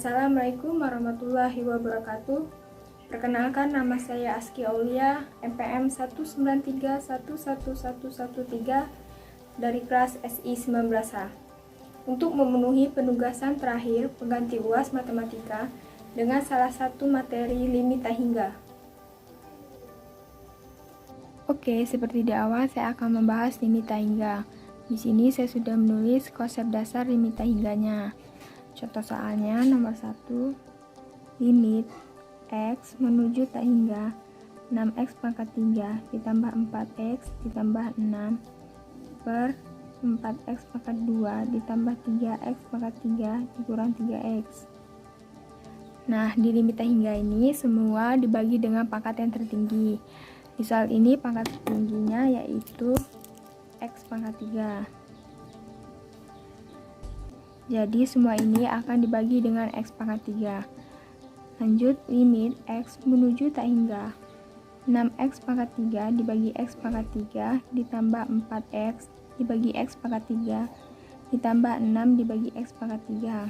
Assalamualaikum warahmatullahi wabarakatuh. Perkenalkan, nama saya Aski Aulia, MPM 193111113 dari kelas SI 19A. Untuk memenuhi penugasan terakhir pengganti UAS Matematika dengan salah satu materi limita hingga. Oke, seperti di awal saya akan membahas limita hingga. Di sini saya sudah menulis konsep dasar limita hingganya. Contoh soalnya nomor 1, limit X menuju tak hingga 6X pangkat 3 ditambah 4X ditambah 6 per 4X pangkat 2 ditambah 3X pangkat 3 dikurang 3X. Nah, di limita hingga ini semua dibagi dengan pangkat yang tertinggi. Di soal ini pangkat tertingginya yaitu X pangkat 3. Jadi semua ini akan dibagi dengan X pangkat 3. Lanjut, limit X menuju tak hingga 6X pangkat 3 dibagi X pangkat 3 ditambah 4X dibagi X pangkat 3 ditambah 6 dibagi X pangkat 3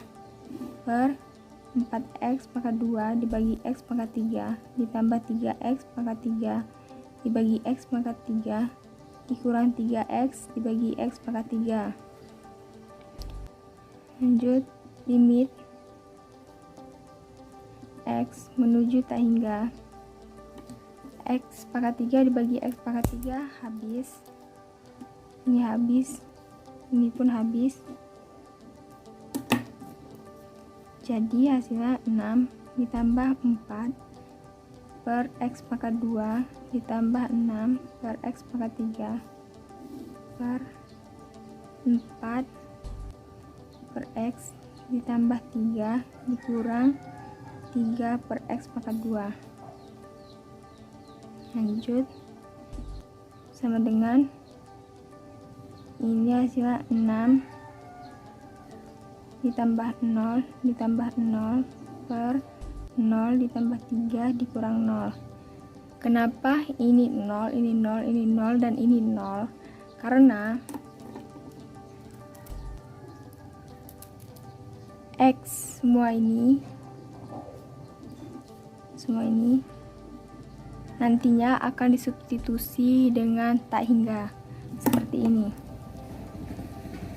per 4X pangkat 2 dibagi X pangkat 3 ditambah 3X pangkat 3 dibagi X pangkat 3 dikurang 3X dibagi X pangkat 3. Lanjut, limit X menuju tak hingga X pangkat 3 dibagi X pangkat 3 habis. Ini habis, ini pun habis. Jadi hasilnya 6 ditambah 4 per X pangkat 2 ditambah 6 per X pangkat 3 per 4 per X ditambah 3 dikurang 3 per X pangkat 2. Lanjut, sama dengan ini hasilnya 6 ditambah 0 ditambah 0 per 0 ditambah 3 dikurang 0. Kenapa ini 0, ini 0, ini 0, dan ini 0? Karena X semua ini nantinya akan disubstitusi dengan tak hingga seperti ini.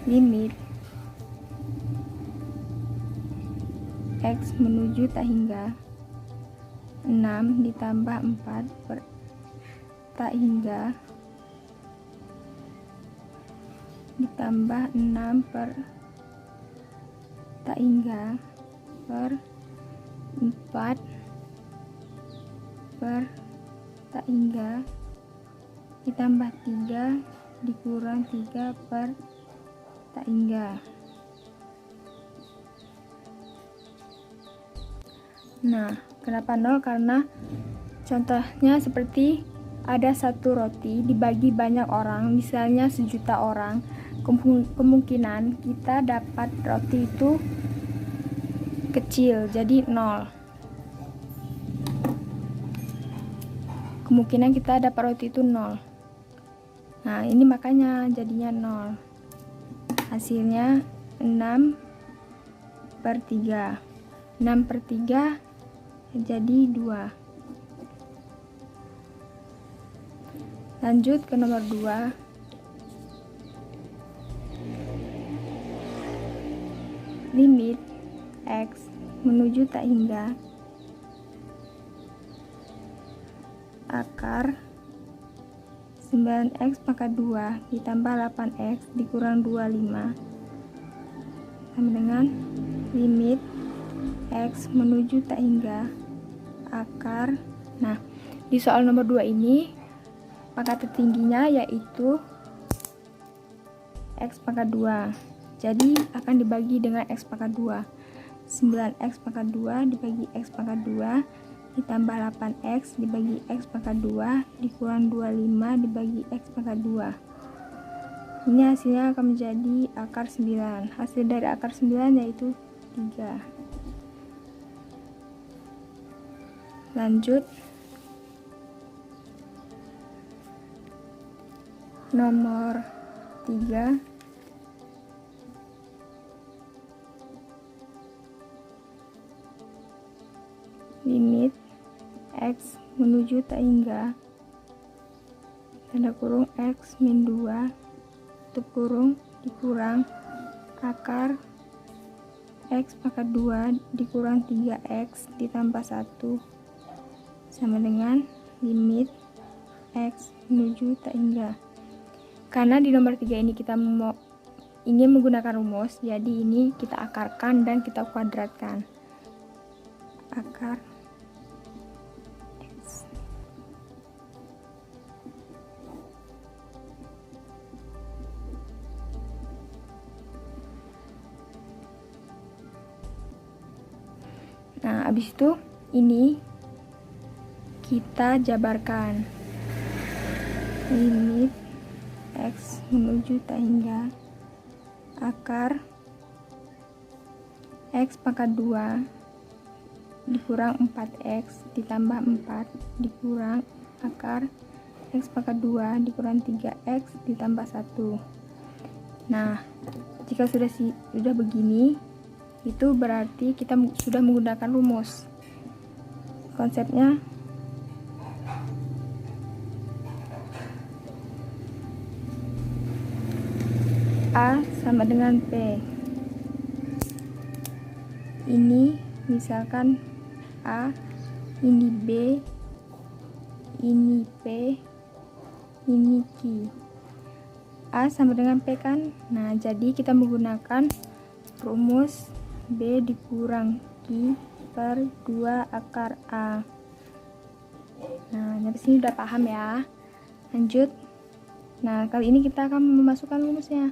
Limit X menuju tak hingga 6 ditambah 4 per tak hingga ditambah 6 per tak hingga per 4 per tak hingga ditambah 3 dikurang 3 per tak hingga. Nah, kenapa 0? Karena contohnya seperti ada satu roti dibagi banyak orang, misalnya 1.000.000 orang. Kemungkinan kita dapat roti itu kecil, jadi 0. Kemungkinan kita dapat roti itu 0. Nah, ini makanya jadinya 0. Hasilnya 6 per 3. 6 per 3 jadi 2. Lanjut ke nomor 2. Limit X menuju tak hingga akar 9X pangkat 2 ditambah 8X dikurang 25 sama dengan limit X menuju tak hingga akar. Nah, di soal nomor 2 ini pangkat tertingginya yaitu X pangkat 2. Jadi akan dibagi dengan X pangkat 2. 9X pangkat 2 dibagi X pangkat 2 ditambah 8X dibagi X pangkat 2 dikurang 25 dibagi X pangkat 2. Ini hasilnya akan menjadi akar 9. Hasil dari akar 9 yaitu 3. Lanjut, nomor 3. limit X menuju tak hingga tanda kurung X min 2 tutup kurung dikurang akar X pangkat 2 dikurang 3X ditambah 1 sama dengan limit X menuju tak hingga. Karena di nomor 3 ini kita ingin menggunakan rumus, jadi ini kita akarkan dan kita kuadratkan. Akar X. Nah, habis itu ini kita jabarkan. Limit X menuju tak hingga akar X pangkat 2 dikurang 4X ditambah 4 dikurang akar X pangkat 2 dikurang 3X ditambah 1. Nah, jika sudah begini, itu berarti kita sudah menggunakan rumus. Konsepnya A sama dengan P. Ini misalkan A, ini B, ini P, ini Q. A sama dengan P kan? Nah, jadi kita menggunakan rumus B dikurang Q per 2 akar A. Nah, sampai sini udah paham ya. Lanjut. Nah, kali ini kita akan memasukkan rumusnya.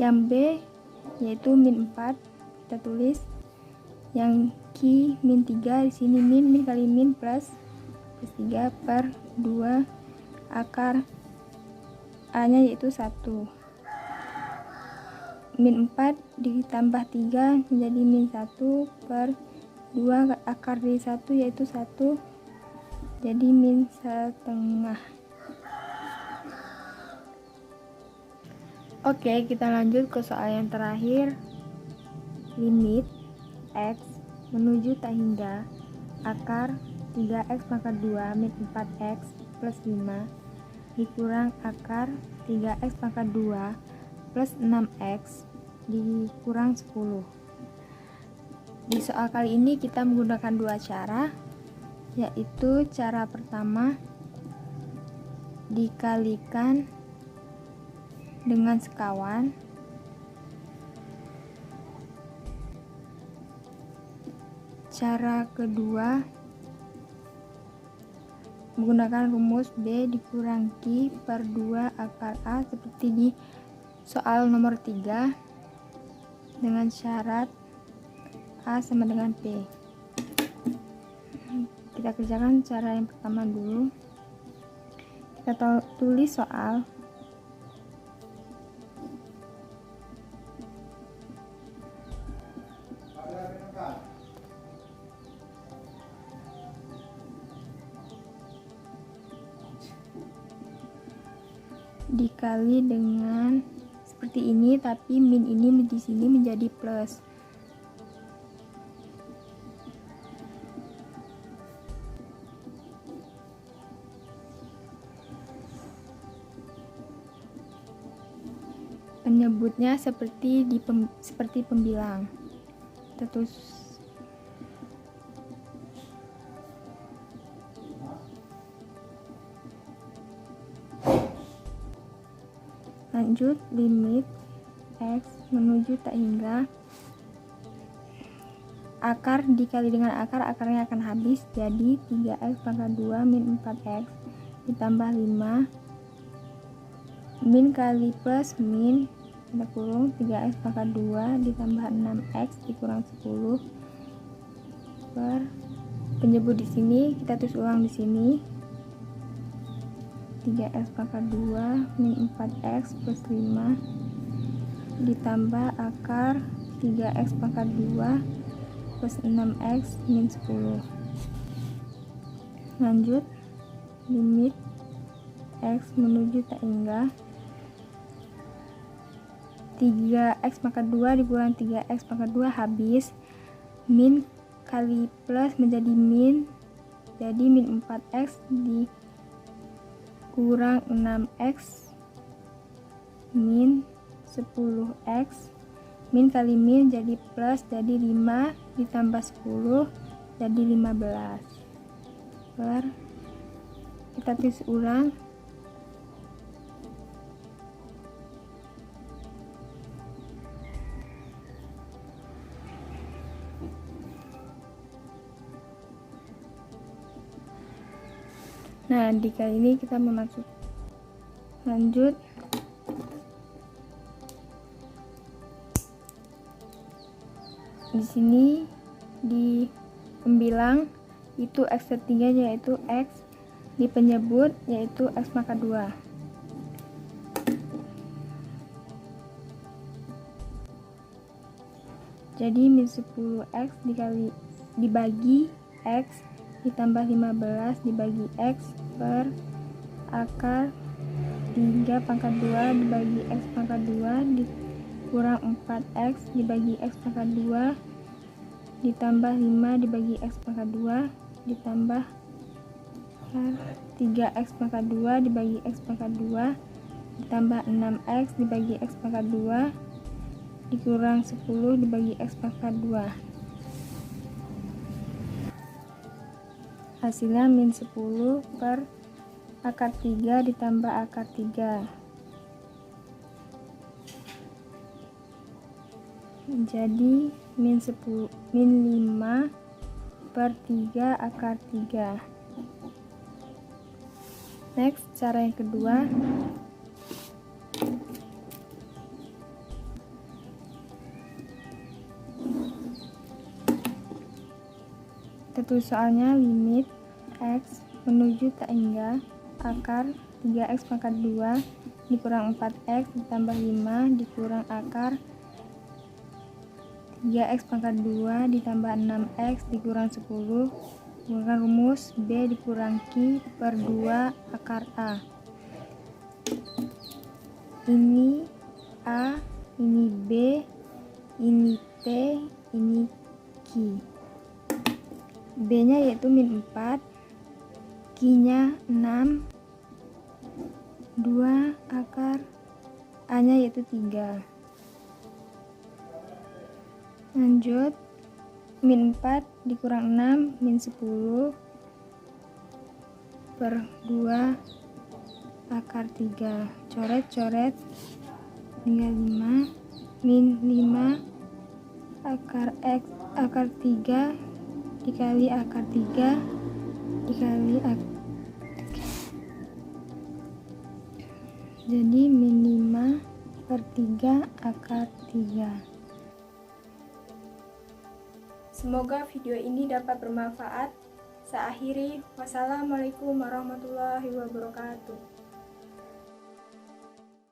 Yang B yaitu min 4 kita tulis, yang Q min 3 di sini min kali min plus 3 per 2 akar A nya yaitu 1. Min 4 ditambah 3 menjadi min 1 per 2 akar dari 1 yaitu 1, jadi min setengah. Oke, kita lanjut ke soal yang terakhir. Limit X menuju tak hingga akar 3X pangkat 2 min 4X plus 5 dikurang akar 3X pangkat 2 plus 6X dikurang 10. Di soal kali ini kita menggunakan dua cara, yaitu cara pertama dikalikan dengan sekawan, cara kedua menggunakan rumus B dikurang Q per 2 akar A seperti di soal nomor 3 dengan syarat A sama dengan P. Kita kerjakan cara yang pertama dulu. Kita tulis soal. Dikali dengan seperti ini, tapi min ini di sini menjadi plus. Penyebutnya seperti pembilang. Terus lanjut, limit X menuju tak hingga akar dikali dengan akar, akarnya akan habis, jadi 3X pangkat 2 min 4X ditambah 5 min kali plus min tanda kurung 3X pangkat 2 ditambah 6X dikurang 10 per penyebut di sini kita tulis ulang di sini 3X pangkat 2 min 4X plus 5 ditambah akar 3X pangkat 2 plus 6X min 10. Lanjut, limit X menuju tak hingga 3x pangkat 2 dikurang 3x pangkat 2 habis. Min kali plus menjadi min, jadi min 4x dikurang 6x min 10x. Min kali min jadi plus, jadi 5 ditambah 10 jadi 15. Kita tulis ulang. Nah, di kali ini kita memasuk lanjut. Di sini di pembilang itu x tertinggal yaitu x, di penyebut yaitu x pangkat 2. Jadi min 10x dibagi x ditambah 15 dibagi x per akar 3 pangkat 2 dibagi x pangkat 2 dikurang 4x dibagi x pangkat 2 ditambah 5 dibagi x pangkat 2 ditambah 3x pangkat 2 dibagi x pangkat 2 ditambah 6x dibagi x pangkat 2 dikurang 10 dibagi x pangkat 2. Hasilnya min 10 per akar 3 ditambah akar 3. Jadi min 5 per 3 akar 3. Next, cara yang kedua. Kita tulis soalnya limit x menuju tak hingga akar 3x pangkat 2 dikurang 4x ditambah 5 dikurang akar 3x pangkat 2 ditambah 6x dikurang 10 menggunakan rumus b dikurang q per 2 akar a. Ini a, ini b, ini t, ini q. B nya yaitu min 4, Q nya 6, 2 akar, A nya yaitu 3. Lanjut, min 4 dikurang 6 min 10 per 2 akar 3. Coret-coret tinggal 5 min 5 akar x akar 3 dikali akar 3 dikali akar 3. Jadi min 5 per 3 akar 3. Semoga video ini dapat bermanfaat. Saya akhiri. Wassalamualaikum warahmatullahi wabarakatuh.